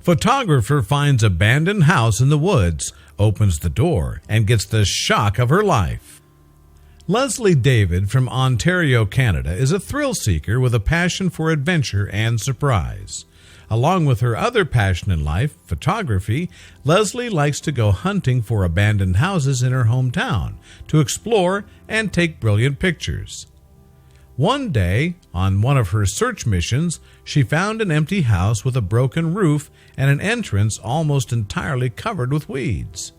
Photographer finds abandoned house in the woods, opens the door, and gets the shock of her life. Leslie David from Ontario, Canada, is a thrill seeker with a passion for adventure and surprise. Along with her other passion in life, photography, Leslie likes to go hunting for abandoned houses in her hometown to explore and take brilliant pictures. One day, on one of her search missions, she found an empty house with a broken roof and an entrance almost entirely covered with weeds.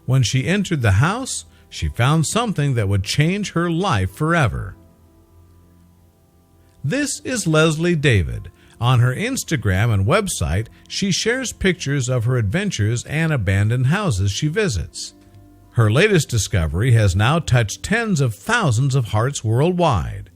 When she entered the house, she found something that would change her life forever. This is Leslie David. On her Instagram and website, she shares pictures of her adventures and abandoned houses she visits. Her latest discovery has now touched tens of thousands of hearts worldwide.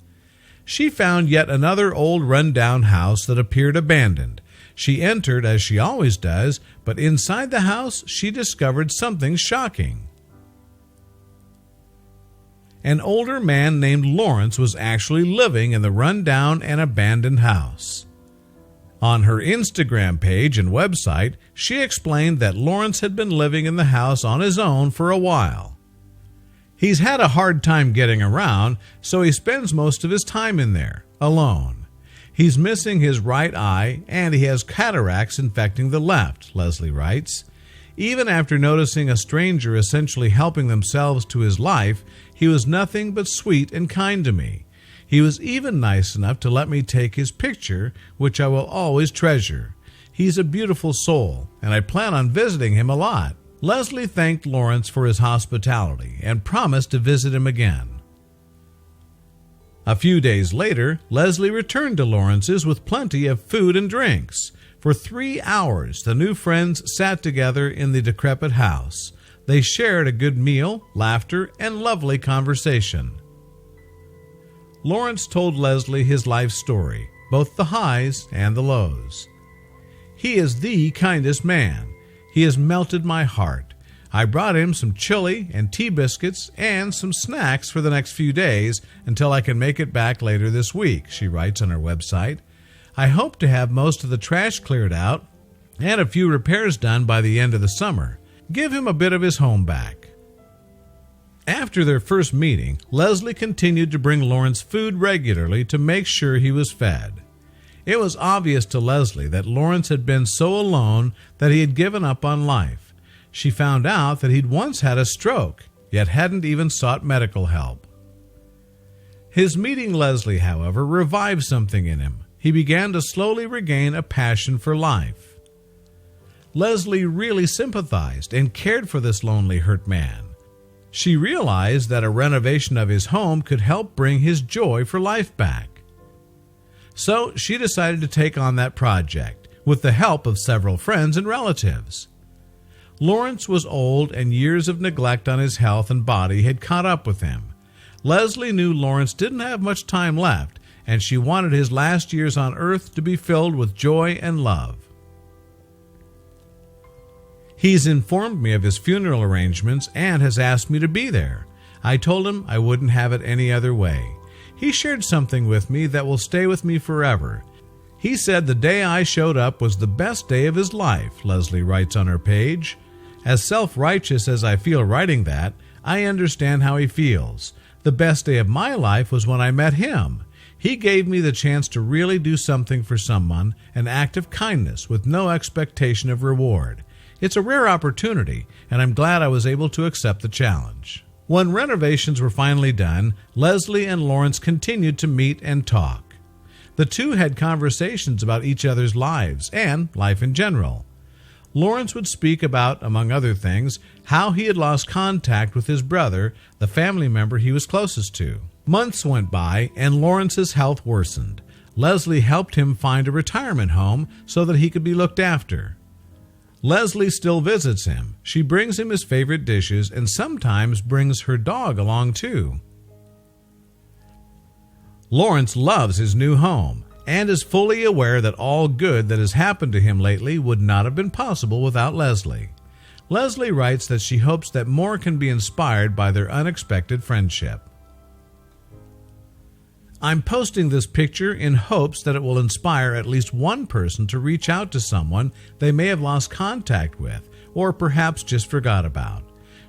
She found yet another old run-down house that appeared abandoned. She entered as she always does, but inside the house she discovered something shocking. An older man named Lawrence was actually living in the run-down and abandoned house. On her Instagram page and website, she explained that Lawrence had been living in the house on his own for a while. He's had a hard time getting around, so he spends most of his time in there, alone. He's missing his right eye, and he has cataracts infecting the left, Leslie writes. Even after noticing a stranger essentially helping themselves to his life, he was nothing but sweet and kind to me. He was even nice enough to let me take his picture, which I will always treasure. He's a beautiful soul, and I plan on visiting him a lot. Leslie thanked Lawrence for his hospitality and promised to visit him again. A few days later, Leslie returned to Lawrence's with plenty of food and drinks. For 3 hours, the new friends sat together in the decrepit house. They shared a good meal, laughter, and lovely conversation. Lawrence told Leslie his life story, both the highs and the lows. He is the kindest man. He has melted my heart. I brought him some chili and tea biscuits and some snacks for the next few days until I can make it back later this week, she writes on her website. I hope to have most of the trash cleared out and a few repairs done by the end of the summer. Give him a bit of his home back. After their first meeting, Leslie continued to bring Lawrence food regularly to make sure he was fed. It was obvious to Leslie that Lawrence had been so alone that he had given up on life. She found out that he'd once had a stroke, yet hadn't even sought medical help. His meeting Leslie, however, revived something in him. He began to slowly regain a passion for life. Leslie really sympathized and cared for this lonely, hurt man. She realized that a renovation of his home could help bring his joy for life back. So she decided to take on that project, with the help of several friends and relatives. Lawrence was old, and years of neglect on his health and body had caught up with him. Leslie knew Lawrence didn't have much time left, and she wanted his last years on earth to be filled with joy and love. He's informed me of his funeral arrangements and has asked me to be there. I told him I wouldn't have it any other way. He shared something with me that will stay with me forever. He said the day I showed up was the best day of his life, Leslie writes on her page. As self-righteous as I feel writing that, I understand how he feels. The best day of my life was when I met him. He gave me the chance to really do something for someone, an act of kindness with no expectation of reward. It's a rare opportunity, and I'm glad I was able to accept the challenge. When renovations were finally done, Leslie and Lawrence continued to meet and talk. The two had conversations about each other's lives and life in general. Lawrence would speak about, among other things, how he had lost contact with his brother, the family member he was closest to. Months went by, and Lawrence's health worsened. Leslie helped him find a retirement home so that he could be looked after. Leslie still visits him. She brings him his favorite dishes and sometimes brings her dog along too. Lawrence loves his new home and is fully aware that all good that has happened to him lately would not have been possible without Leslie. Leslie writes that she hopes that more can be inspired by their unexpected friendship. I'm posting this picture in hopes that it will inspire at least one person to reach out to someone they may have lost contact with, or perhaps just forgot about.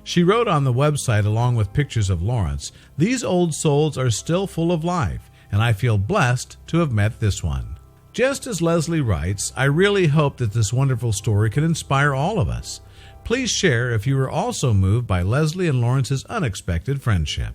She wrote on the website, along with pictures of Lawrence, "These old souls are still full of life, and I feel blessed to have met this one." Just as Leslie writes, I really hope that this wonderful story can inspire all of us. Please share if you were also moved by Leslie and Lawrence's unexpected friendship.